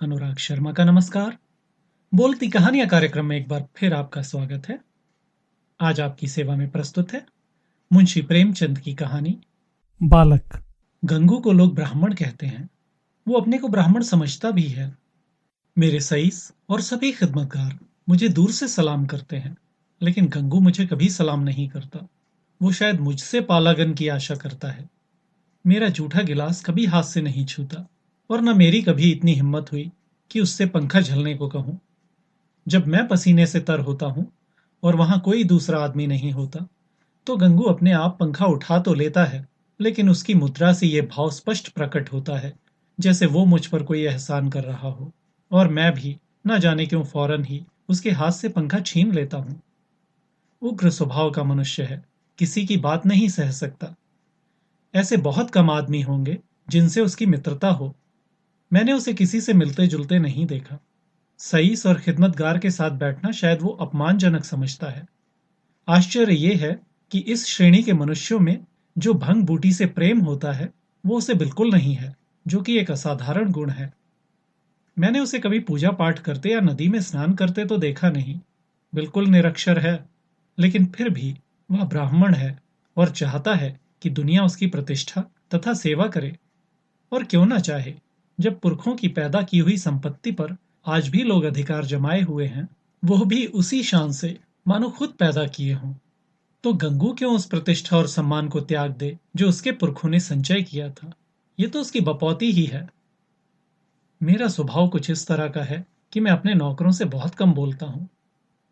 अनुराग शर्मा का नमस्कार। बोलती कहानियां कार्यक्रम में एक बार फिर आपका स्वागत है। आज आपकी सेवा में प्रस्तुत है मुंशी प्रेमचंद की कहानी बालक। गंगू को लोग ब्राह्मण कहते हैं। वो अपने को ब्राह्मण समझता भी है। मेरे सईस और सभी खिदमतगार मुझे दूर से सलाम करते हैं, लेकिन गंगू मुझे कभी सलाम नहीं करता। वो शायद मुझसे पालागन की आशा करता है। मेरा जूठा गिलास कभी हाथ से नहीं छूता, और न मेरी कभी इतनी हिम्मत हुई कि उससे पंखा झलने को कहूं। जब मैं पसीने से तर होता हूं और वहां कोई दूसरा आदमी नहीं होता, तो गंगू अपने आप पंखा उठा तो लेता है, लेकिन उसकी मुद्रा से यह भाव स्पष्ट प्रकट होता है जैसे वो मुझ पर कोई एहसान कर रहा हो, और मैं भी न जाने क्यों फौरन ही उसके हाथ से पंखा छीन लेता हूं। उग्र स्वभाव का मनुष्य है, किसी की बात नहीं सह सकता। ऐसे बहुत कम आदमी होंगे जिनसे उसकी मित्रता हो। मैंने उसे किसी से मिलते जुलते नहीं देखा। सईस और खिदमतगार के साथ बैठना शायद वो अपमानजनक समझता है। आश्चर्य ये है कि इस श्रेणी के मनुष्यों में जो भंग बूटी से प्रेम होता है, वो उसे बिल्कुल नहीं है, जो कि एक असाधारण गुण है। मैंने उसे कभी पूजा पाठ करते या नदी में स्नान करते तो देखा नहीं। बिल्कुल निरक्षर है, लेकिन फिर भी वह ब्राह्मण है और चाहता है कि दुनिया उसकी प्रतिष्ठा तथा सेवा करे। और क्यों ना चाहे, जब पुरखों की पैदा की हुई संपत्ति पर आज भी लोग अधिकार जमाए हुए हैं, वो भी उसी शान से मानो खुद पैदा किए हों। तो गंगू क्यों उस प्रतिष्ठा और सम्मान को त्याग दे जो उसके पुरखों ने संचय किया था? ये तो उसकी बपौती ही है। मेरा स्वभाव कुछ इस तरह का है कि मैं अपने नौकरों से बहुत कम बोलता हूँ।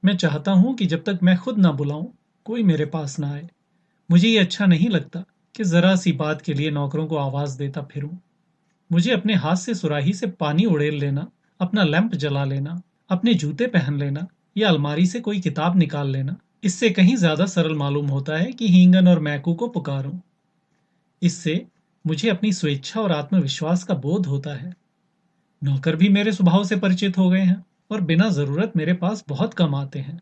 मैं चाहता हूँ कि जब तक मैं खुद ना बुलाऊं, कोई मेरे पास ना आए। मुझे ये अच्छा नहीं लगता कि जरा सी बात के लिए नौकरों को आवाज देता फिरूं। मुझे अपने हाथ से सुराही से पानी उड़ेल लेना, अपना लैंप जला लेना, अपने जूते पहन लेना या अलमारी से कोई किताब निकाल लेना, इससे कहीं ज्यादा सरल मालूम होता है कि हींगन और मैकू को पुकारूं। इससे मुझे अपनी स्वेच्छा और आत्मविश्वास का बोध होता है। नौकर भी मेरे स्वभाव से परिचित हो गए हैं और बिना जरूरत मेरे पास बहुत कम आते हैं।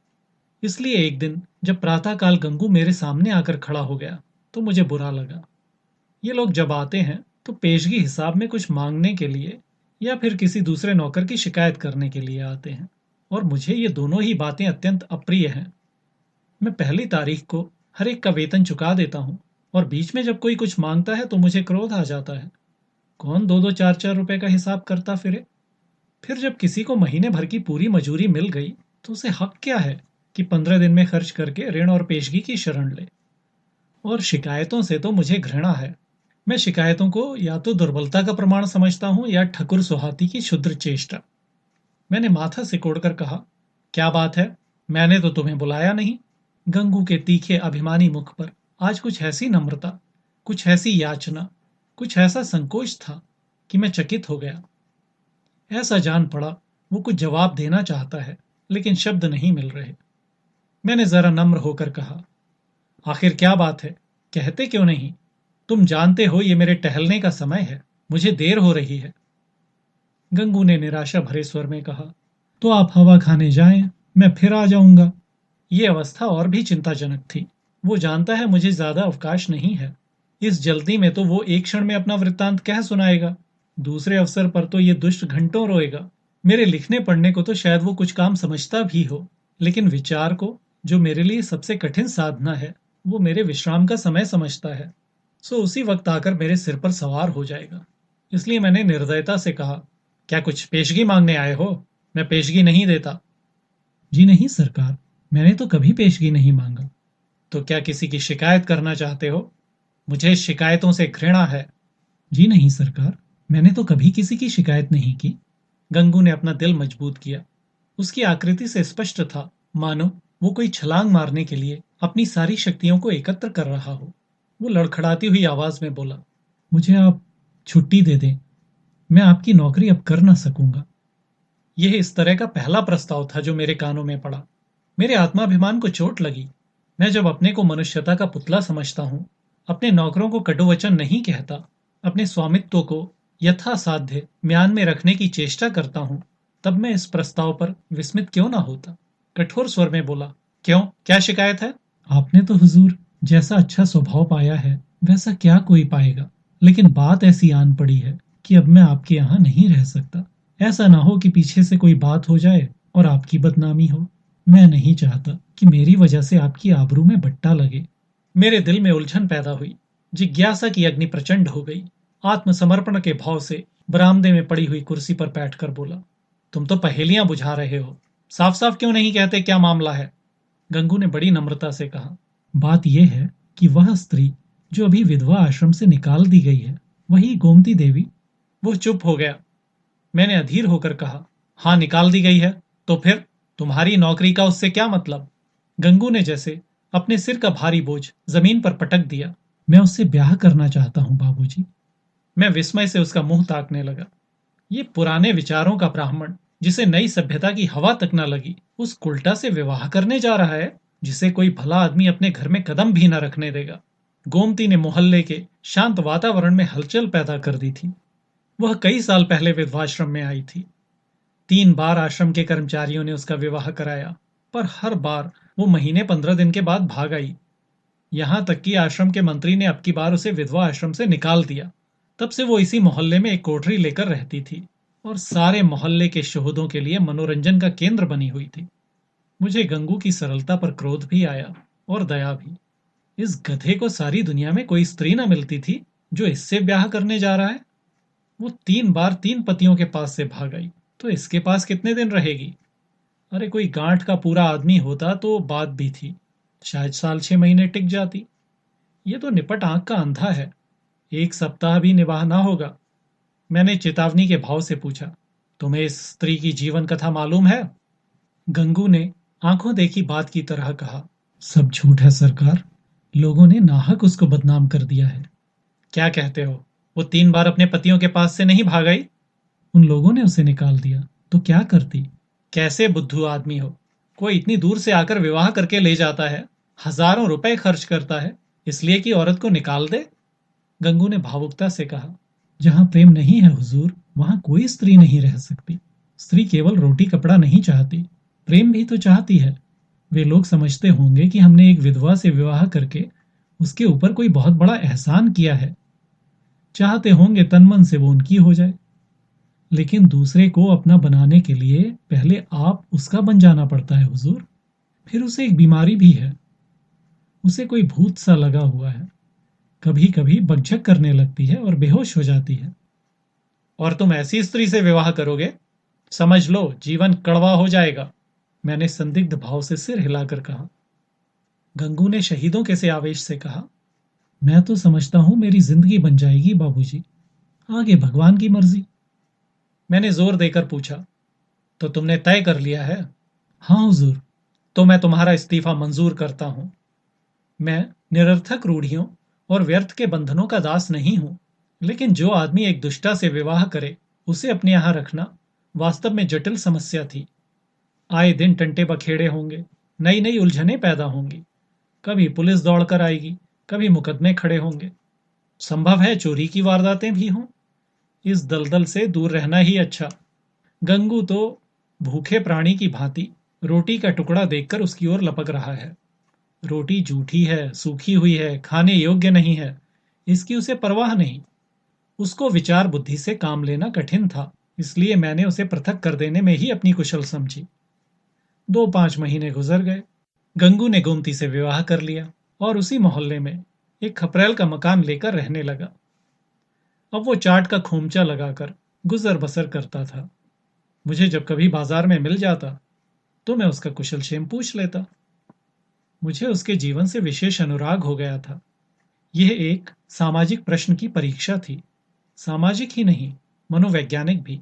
इसलिए एक दिन जब प्रातःकाल गंगू मेरे सामने आकर खड़ा हो गया, तो मुझे बुरा लगा। ये लोग जब आते हैं तो पेशगी हिसाब में कुछ मांगने के लिए या फिर किसी दूसरे नौकर की शिकायत करने के लिए आते हैं, और मुझे ये दोनों ही बातें अत्यंत अप्रिय हैं। मैं पहली तारीख को हर एक का वेतन चुका देता हूँ, और बीच में जब कोई कुछ मांगता है तो मुझे क्रोध आ जाता है। कौन दो दो चार चार रुपए का हिसाब करता फिरे? फिर जब किसी को महीने भर की पूरी मजूरी मिल गई, तो उसे हक क्या है कि 15 दिन में खर्च करके ऋण और पेशगी की शरण ले? और शिकायतों से तो मुझे घृणा है। मैं शिकायतों को या तो दुर्बलता का प्रमाण समझता हूं या ठकुर सुहाती की क्षुद्र चेष्टा। मैंने माथा सिकोड़कर कहा, क्या बात है? मैंने तो तुम्हें बुलाया नहीं। गंगू के तीखे अभिमानी मुख पर आज कुछ ऐसी नम्रता, कुछ ऐसी याचना, कुछ ऐसा संकोच था कि मैं चकित हो गया। ऐसा जान पड़ा वो कुछ जवाब देना चाहता है, लेकिन शब्द नहीं मिल रहे। मैंने जरा नम्र होकर कहा, आखिर क्या बात है? कहते क्यों नहीं? तुम जानते हो ये मेरे टहलने का समय है, मुझे देर हो रही है। गंगू ने निराशा भरे स्वर में कहा, तो आप हवा खाने जाएं, मैं फिर आ जाऊंगा। ये अवस्था और भी चिंताजनक थी। वो जानता है मुझे ज्यादा अवकाश नहीं है। इस जल्दी में तो वो एक क्षण में अपना वृत्तांत कह सुनाएगा, दूसरे अवसर पर तो ये दुष्ट घंटों रोएगा। मेरे लिखने पढ़ने को तो शायद वो कुछ काम समझता भी हो, लेकिन विचार को, जो मेरे लिए सबसे कठिन साधना है, वो मेरे विश्राम का समय समझता है। सो उसी वक्त आकर मेरे सिर पर सवार हो जाएगा। इसलिए मैंने निर्दयता से कहा, क्या कुछ पेशगी मांगने आए हो? मैं पेशगी नहीं देता। जी नहीं सरकार, मैंने तो कभी पेशगी नहीं मांगा। तो क्या किसी की शिकायत करना चाहते हो? मुझे शिकायतों से घृणा है। जी नहीं सरकार, मैंने तो कभी किसी की शिकायत नहीं की। गंगू ने अपना दिल मजबूत किया। उसकी आकृति से स्पष्ट था, मानो वो कोई छलांग मारने के लिए अपनी सारी शक्तियों को एकत्र कर रहा हो। वो लड़खड़ाती हुई आवाज में बोला, मुझे आप छुट्टी दे दें, मैं आपकी नौकरी अब कर ना सकूंगा। यह इस तरह का पहला प्रस्ताव था जो मेरे कानों में पड़ा। मेरे आत्माभिमान को चोट लगी। मैं जब अपने को मनुष्यता का पुतला समझता हूँ, अपने नौकरों को कटुवचन नहीं कहता, अपने स्वामित्व को यथासाध्य म्यान में रखने की चेष्टा करता हूँ, तब मैं इस प्रस्ताव पर विस्मित क्यों ना होता। कठोर स्वर में बोला, क्यों, क्या शिकायत है? आपने तो हुजूर जैसा अच्छा स्वभाव पाया है, वैसा क्या कोई पाएगा। लेकिन बात ऐसी आन पड़ी है कि अब मैं आपके यहाँ नहीं रह सकता। ऐसा ना हो कि पीछे से कोई बात हो जाए और आपकी बदनामी हो। मैं नहीं चाहता कि मेरी वजह से आपकी आबरू में बट्टा लगे। मेरे दिल में उलझन पैदा हुई। जिज्ञासा की अग्नि प्रचंड हो गई। आत्मसमर्पण के भाव से बरामदे में पड़ी हुई कुर्सी पर बैठकर बोला, तुम तो पहेलियां बुझा रहे हो। साफ साफ क्यों नहीं कहते क्या मामला है? गंगू ने बड़ी नम्रता से कहा, बात यह है कि वह स्त्री जो अभी विधवा आश्रम से निकाल दी गई है, वही गोमती देवी। वो चुप हो गया। मैंने अधीर होकर कहा, हाँ निकाल दी गई है, तो फिर तुम्हारी नौकरी का उससे क्या मतलब? गंगू ने जैसे अपने सिर का भारी बोझ जमीन पर पटक दिया। मैं उससे ब्याह करना चाहता हूँ बाबूजी। मैं विस्मय से उसका मुंह ताकने लगा। ये पुराने विचारों का ब्राह्मण, जिसे नई सभ्यता की हवा तक न लगी, उस कुल्टा से विवाह करने जा रहा है जिसे कोई भला आदमी अपने घर में कदम भी न रखने देगा। गोमती ने मोहल्ले के शांत वातावरण में हलचल पैदा कर दी थी। वह कई साल पहले विधवाश्रम में आई थी। 3 बार आश्रम के कर्मचारियों ने उसका विवाह कराया, पर हर बार वो महीने 15 दिन के बाद भाग आई। यहां तक कि आश्रम के मंत्री ने अब की बार उसे विधवा आश्रम से निकाल दिया। तब से वो इसी मोहल्ले में एक कोठरी लेकर रहती थी और सारे मोहल्ले के शोहदों के लिए मनोरंजन का केंद्र बनी हुई थी। मुझे गंगू की सरलता पर क्रोध भी आया और दया भी। इस गधे को सारी दुनिया में कोई स्त्री न मिलती थी जो इससे ब्याह करने जा रहा है। वो 3 बार 3 पतियों के पास से भाग आई, तो इसके पास कितने दिन रहेगी? अरे कोई गांठ का पूरा आदमी होता तो बात भी थी, शायद साल 6 महीने टिक जाती। ये तो निपट आंख का अंधा है। 1 सप्ताह भी निभाना होगा। मैंने चेतावनी के भाव से पूछा, तुम्हें इस स्त्री की जीवन कथा मालूम है? गंगू ने आंखों देखी बात की तरह कहा, सब झूठ है सरकार। लोगों ने नाहक उसको बदनाम कर दिया है। क्या कहते हो? वो 3 बार अपने पतियों के पास से नहीं भाग आई? उन लोगों ने उसे निकाल दिया तो क्या करती? कैसे बुद्धू आदमी हो? कोई इतनी दूर से आकर विवाह करके ले जाता है, हजारों रुपए खर्च करता है, इसलिए कि औरत को निकाल दे? गंगू ने भावुकता से कहा, जहां प्रेम नहीं है हुजूर, वहां कोई स्त्री नहीं रह सकती। स्त्री केवल रोटी कपड़ा नहीं चाहती, प्रेम भी तो चाहती है। वे लोग समझते होंगे कि हमने एक विधवा से विवाह करके उसके ऊपर कोई बहुत बड़ा एहसान किया है। चाहते होंगे तन मन से वो उनकी हो जाए। लेकिन दूसरे को अपना बनाने के लिए पहले आप उसका बन जाना पड़ता है हुजूर। फिर उसे एक बीमारी भी है। उसे कोई भूत सा लगा हुआ है। कभी कभी बकझक करने लगती है और बेहोश हो जाती है। और तुम ऐसी स्त्री से विवाह करोगे? समझ लो जीवन कड़वा हो जाएगा। मैंने संदिग्ध भाव से सिर हिलाकर कहा। गंगू ने शहीदों के से आवेश से कहा, मैं तो समझता हूं मेरी जिंदगी बन जाएगी बाबूजी, आगे भगवान की मर्जी। मैंने जोर देकर पूछा, तो तुमने तय कर लिया है? हाँ हुजूर। तो मैं तुम्हारा इस्तीफा मंजूर करता हूं। मैं निरर्थक रूढ़ियों और व्यर्थ के बंधनों का दास नहीं हूं। लेकिन जो आदमी एक दुष्टा से विवाह करे, उसे अपने यहां रखना वास्तव में जटिल समस्या थी। आए दिन टंटे बखेड़े होंगे, नई नई उलझनें पैदा होंगी। कभी पुलिस दौड़कर आएगी, कभी मुकदमे खड़े होंगे। संभव है चोरी की वारदातें भी हों। इस दलदल से दूर रहना ही अच्छा। गंगू तो भूखे प्राणी की भांति रोटी का टुकड़ा देखकर उसकी ओर लपक रहा है। रोटी जूठी है, सूखी हुई है, खाने योग्य नहीं है, इसकी उसे परवाह नहीं। उसको विचार बुद्धि से काम लेना कठिन था, इसलिए मैंने उसे पृथक कर देने में ही अपनी कुशल समझी। 2-5 महीने गुजर गए। गंगू ने गोमती से विवाह कर लिया और उसी मोहल्ले में एक खपरेल का मकान लेकर रहने लगा। अब वो चाट का खोमचा लगाकर गुजर बसर करता था। मुझे जब कभी बाजार में मिल जाता तो मैं उसका कुशल क्षेम पूछ लेता। मुझे उसके जीवन से विशेष अनुराग हो गया था। यह एक सामाजिक प्रश्न की परीक्षा थी। सामाजिक ही नहीं, मनोवैज्ञानिक भी।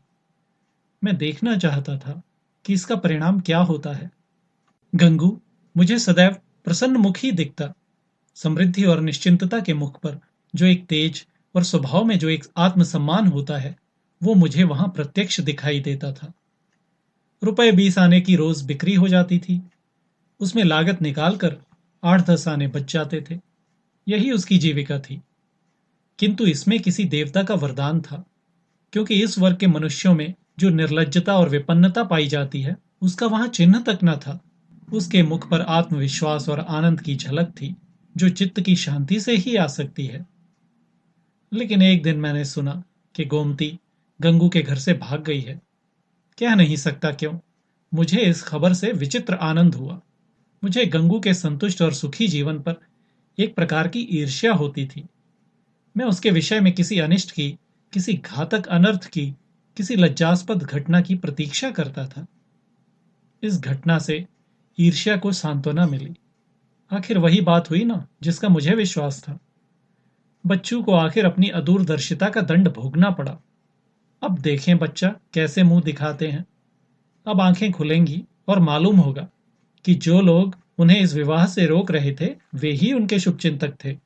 मैं देखना चाहता था कि इसका परिणाम क्या होता है। गंगू मुझे सदैव प्रसन्न मुख ही दिखता। समृद्धि और निश्चिंतता के मुख पर जो एक तेज और स्वभाव में जो एक आत्मसम्मान होता है, वो मुझे वहां प्रत्यक्ष दिखाई देता था। रुपए 20 आने की रोज बिक्री हो जाती थी। उसमें लागत निकालकर 8-10 आने बच जाते थे। यही उसकी जीविका थी। किंतु इसमें किसी देवता का वरदान था, क्योंकि इस वर्ग के मनुष्यों में जो निर्लज्जता और विपन्नता पाई जाती है, उसका वहां चिन्ह तक न था। उसके मुख पर आत्मविश्वास और आनंद की झलक थी, जो चित्त की शांति से ही आ सकती है। लेकिन एक दिन मैंने सुना कि गोमती गंगू के घर से भाग गई है। कह नहीं सकता क्यों, मुझे इस खबर से विचित्र आनंद हुआ। मुझे गंगू के संतुष्ट और सुखी जीवन पर एक प्रकार की ईर्ष्या होती थी। मैं उसके विषय में किसी अनिष्ट की, किसी घातक अनर्थ की, किसी लज्जास्पद घटना की प्रतीक्षा करता था। इस घटना से ईर्ष्या को सांत्वना मिली। आखिर वही बात हुई ना जिसका मुझे विश्वास था। बच्चू को आखिर अपनी अदूरदर्शिता का दंड भोगना पड़ा। अब देखें बच्चा कैसे मुंह दिखाते हैं। अब आंखें खुलेंगी और मालूम होगा कि जो लोग उन्हें इस विवाह से रोक रहे थे वे ही उनके शुभचिंतक थे।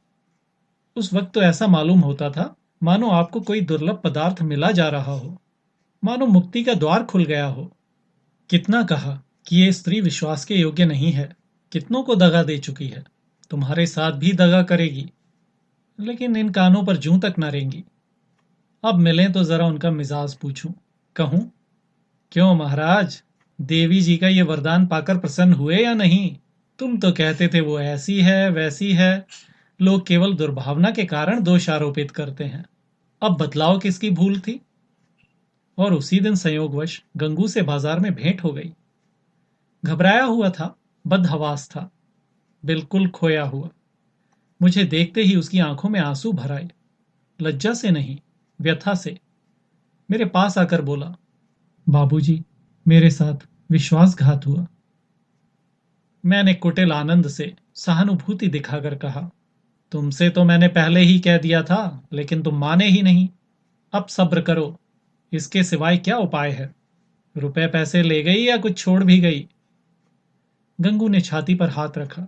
उस वक्त तो ऐसा मालूम होता था मानो आपको कोई दुर्लभ पदार्थ मिला जा रहा हो, मानो मुक्ति का द्वार खुल गया हो। कितना कहा कि ये स्त्री विश्वास के योग्य नहीं है, कितनों को दगा दे चुकी है, तुम्हारे साथ भी दगा करेगी, लेकिन इन कानों पर जूं तक न रेंगी। अब मिलें तो जरा उनका मिजाज पूछूं, कहूं, क्यों महाराज, देवी जी का ये वरदान पाकर प्रसन्न हुए या नहीं? तुम तो कहते थे वो ऐसी है वैसी है, लोग केवल दुर्भावना के कारण दोष आरोपित करते हैं। अब बतलाओ किसकी भूल थी? और उसी दिन संयोगवश गंगू से बाजार में भेंट हो गई। घबराया हुआ था, बदहवास था, बिल्कुल खोया हुआ। मुझे देखते ही उसकी आंखों में आंसू भर आए, लज्जा से नहीं, व्यथा से। मेरे पास आकर बोला, बाबूजी, मेरे साथ विश्वासघात हुआ। मैंने कुटिल आनंद से सहानुभूति दिखाकर कहा, तुमसे तो मैंने पहले ही कह दिया था, लेकिन तुम माने ही नहीं। अब सब्र करो, इसके सिवाय क्या उपाय है? रुपए पैसे ले गई या कुछ छोड़ भी गई? गंगू ने छाती पर हाथ रखा।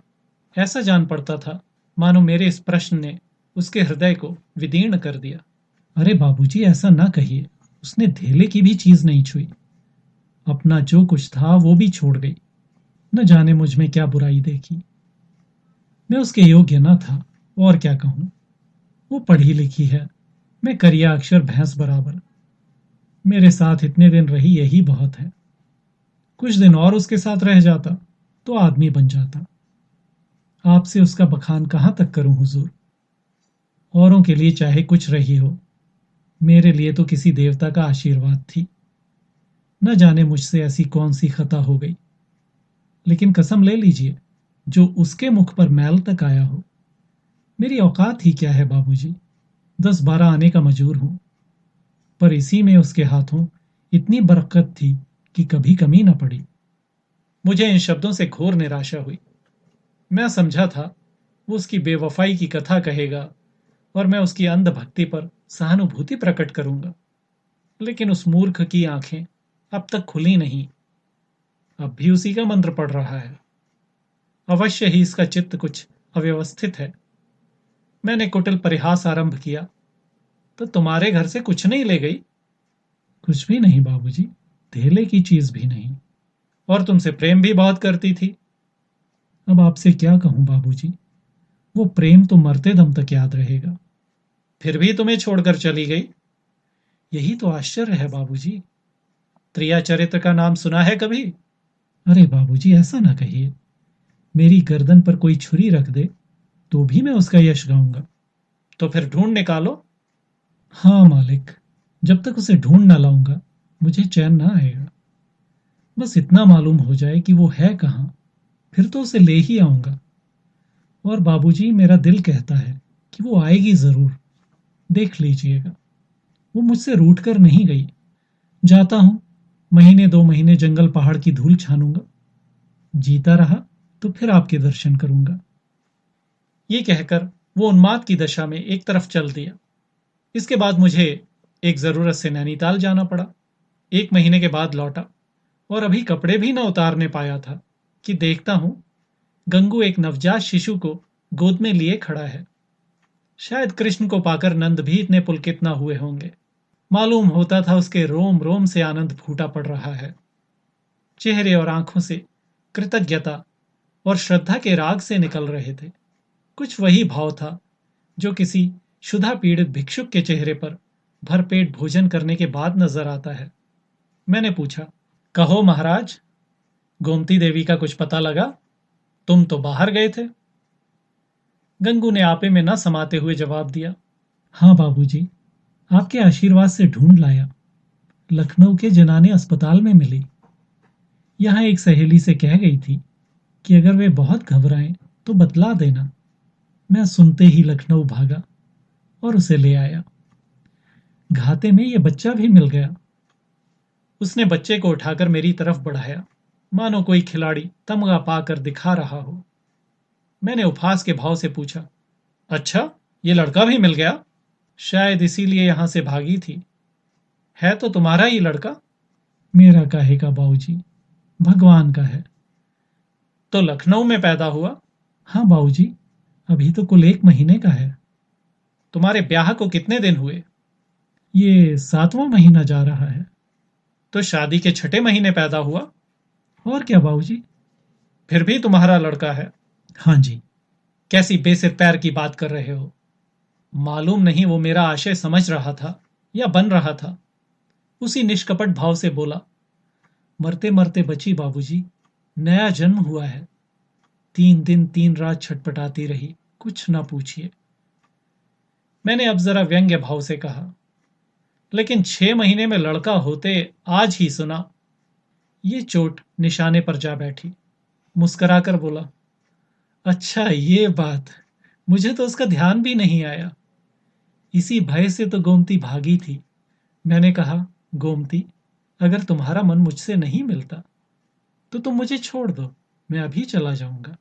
ऐसा जान पड़ता था मानो मेरे इस प्रश्न ने उसके हृदय को विदीर्ण कर दिया। अरे बाबूजी, ऐसा ना कहिए, उसने धेले की भी चीज नहीं छुई। अपना जो कुछ था वो भी छोड़ गई। न जाने मुझ में क्या बुराई देखी। मैं उसके योग्य न था, और क्या कहूं। वो पढ़ी लिखी है, मैं करिया अक्षर भैंस बराबर। मेरे साथ इतने दिन रही यही बहुत है। कुछ दिन और उसके साथ रह जाता तो आदमी बन जाता। आपसे उसका बखान कहां तक करूं हुजूर। औरों के लिए चाहे कुछ रही हो, मेरे लिए तो किसी देवता का आशीर्वाद थी। न जाने मुझसे ऐसी कौन सी खता हो गई, लेकिन कसम ले लीजिए, जो उसके मुख पर मैल तक आया हो। मेरी औकात ही क्या है बाबूजी, 10-12 आने का मजूर हूं, पर इसी में उसके हाथों इतनी बरकत थी कि कभी कमी न पड़ी। मुझे इन शब्दों से घोर निराशा हुई। मैं समझा था वो उसकी बेवफाई की कथा कहेगा और मैं उसकी अंध भक्ति पर सहानुभूति प्रकट करूंगा, लेकिन उस मूर्ख की आंखें अब तक खुली नहीं। अब भी उसी का मंत्र पढ़ रहा है। अवश्य ही इसका चित्त कुछ अव्यवस्थित है। मैंने कुटिल परिहास आरंभ किया, तो तुम्हारे घर से कुछ नहीं ले गई? कुछ भी नहीं बाबूजी, धेले की चीज भी नहीं। और तुमसे प्रेम भी बहुत करती थी। अब आपसे क्या कहूं बाबूजी, वो प्रेम तो मरते दम तक याद रहेगा। फिर भी तुम्हें छोड़कर चली गई, यही तो आश्चर्य है बाबूजी। त्रिया चरित्र का नाम सुना है कभी? अरे बाबूजी, ऐसा ना कहिए। मेरी गर्दन पर कोई छुरी रख दे तो भी मैं उसका यश गाऊंगा। तो फिर ढूंढ निकालो। हाँ मालिक, जब तक उसे ढूंढ ना लाऊंगा मुझे चैन ना आएगा। बस इतना मालूम हो जाए कि वो है कहाँ, फिर तो उसे ले ही आऊंगा। और बाबूजी, मेरा दिल कहता है कि वो आएगी जरूर। देख लीजिएगा, वो मुझसे रूठ कर नहीं गई। जाता हूं, महीने 2 महीने जंगल पहाड़ की धूल छानूंगा। जीता रहा तो फिर आपके दर्शन करूंगा। ये कहकर वो उन्माद की दशा में एक तरफ चल दिया। इसके बाद मुझे एक जरूरत से नैनीताल जाना पड़ा। 1 महीने के बाद लौटा और अभी कपड़े भी न उतारने पाया था कि देखता हूं गंगू एक नवजात शिशु को गोद में लिए खड़ा है। शायद कृष्ण को पाकर नंद भी इतने पुलकित न हुए होंगे। मालूम होता था उसके रोम रोम से आनंद फूटा पड़ रहा है। चेहरे और आंखों से कृतज्ञता और श्रद्धा के राग से निकल रहे थे। कुछ वही भाव था जो किसी क्षुधा पीड़ित भिक्षुक के चेहरे पर भरपेट भोजन करने के बाद नजर आता है। मैंने पूछा, कहो महाराज, गोमती देवी का कुछ पता लगा? तुम तो बाहर गए थे। गंगू ने आपे में न समाते हुए जवाब दिया, हाँ बाबूजी, आपके आशीर्वाद से ढूंढ लाया। लखनऊ के जनाने अस्पताल में मिली। यहाँ एक सहेली से कह गई थी कि अगर वे बहुत घबराएं तो बतला देना। मैं सुनते ही लखनऊ भागा और उसे ले आया। घाते में ये बच्चा भी मिल गया। उसने बच्चे को उठाकर मेरी तरफ बढ़ाया, मानो कोई खिलाड़ी तमगा पाकर दिखा रहा हो। मैंने उपहास के भाव से पूछा, अच्छा, ये लड़का भी मिल गया? शायद इसीलिए यहां से भागी थी। है तो तुम्हारा ही लड़का? मेरा काहे का बाबूजी, भगवान का है। तो लखनऊ में पैदा हुआ? हाँ बाबूजी, अभी तो कुल 1 महीने का है। तुम्हारे ब्याह को कितने दिन हुए? ये 7वां महीना जा रहा है। तो शादी के 6 महीने पैदा हुआ? और क्या बाबूजी। फिर भी तुम्हारा लड़का है? हाँ जी। कैसी बेसिर पैर की बात कर रहे हो? मालूम नहीं वो मेरा आशय समझ रहा था या बन रहा था। उसी निष्कपट भाव से बोला, मरते मरते बची बाबूजी, नया जन्म हुआ है। 3 दिन 3 रात छटपटाती रही, कुछ ना पूछिए। मैंने अब जरा व्यंग्य भाव से कहा, लेकिन 6 महीने में लड़का होते आज ही सुना। ये चोट निशाने पर जा बैठी। मुस्कुराकर बोला, अच्छा ये बात, मुझे तो उसका ध्यान भी नहीं आया। इसी भय से तो गोमती भागी थी। मैंने कहा, गोमती, अगर तुम्हारा मन मुझसे नहीं मिलता तो तुम मुझे छोड़ दो, मैं अभी चला जाऊंगा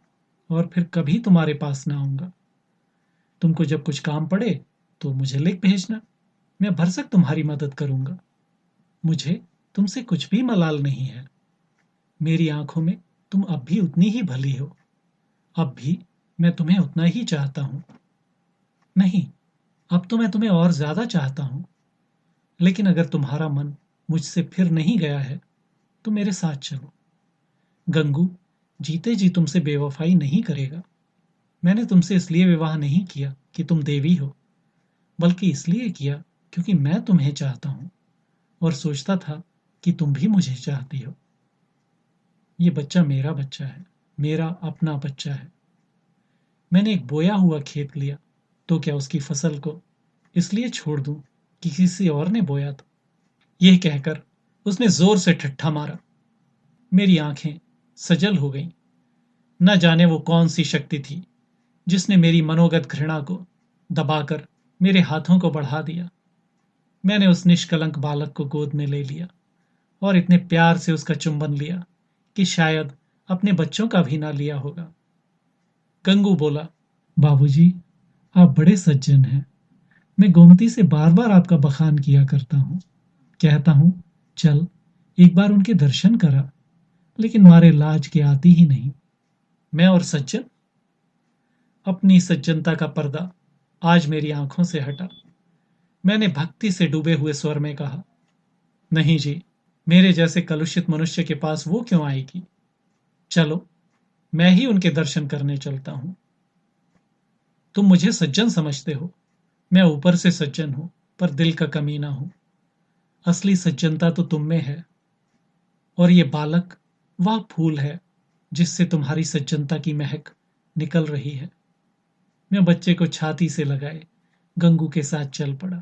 और फिर कभी तुम्हारे पास ना आऊंगा। तुमको जब कुछ काम पड़े तो मुझे लिख भेजना, मैं भरसक तुम्हारी मदद करूंगा। मुझे तुमसे कुछ भी मलाल नहीं है। मेरी आंखों में तुम अब भी उतनी ही भली हो। अब भी मैं तुम्हें उतना ही चाहता हूं। नहीं, अब तो मैं तुम्हें और ज्यादा चाहता हूं। लेकिन अगर तुम्हारा मन मुझसे फिर नहीं गया है तो मेरे साथ चलो। गंगू जीते जी तुमसे बेवफाई नहीं करेगा। मैंने तुमसे इसलिए विवाह नहीं किया कि तुम देवी हो, बल्कि इसलिए किया क्योंकि मैं तुम्हें चाहता हूं और सोचता था कि तुम भी मुझे चाहती हो। ये बच्चा मेरा बच्चा है, मेरा अपना बच्चा है। मैंने एक बोया हुआ खेत लिया तो क्या उसकी फसल को इसलिए छोड़ दूं कि किसी और ने बोया तो? यह कहकर उसने जोर से ठट्ठा मारा। मेरी आंखें सजल हो गईं। न जाने वो कौन सी शक्ति थी जिसने मेरी मनोगत घृणा को दबाकर मेरे हाथों को बढ़ा दिया। मैंने उस निष्कलंक बालक को गोद में ले लिया और इतने प्यार से उसका चुंबन लिया कि शायद अपने बच्चों का भी ना लिया होगा। गंगू बोला, बाबूजी, आप बड़े सज्जन हैं। मैं गोमती से बार बार आपका बखान किया करता हूँ। कहता हूँ, चल एक बार उनके दर्शन करा, लेकिन मारे लाज के आती ही नहीं। मैं और सज्जन? अपनी सज्जनता का पर्दा आज मेरी आंखों से हटा। मैंने भक्ति से डूबे हुए स्वर में कहा, नहीं जी, मेरे जैसे कलुषित मनुष्य के पास वो क्यों आएगी? चलो, मैं ही उनके दर्शन करने चलता हूं। तुम मुझे सज्जन समझते हो। मैं ऊपर से सज्जन हूं, पर दिल का कमीना हूं। असली सज्जनता तो तुम में है। और ये बालक वह फूल है जिससे तुम्हारी सज्जनता की महक निकल रही है। मैं बच्चे को छाती से लगाए गंगू के साथ चल पड़ा।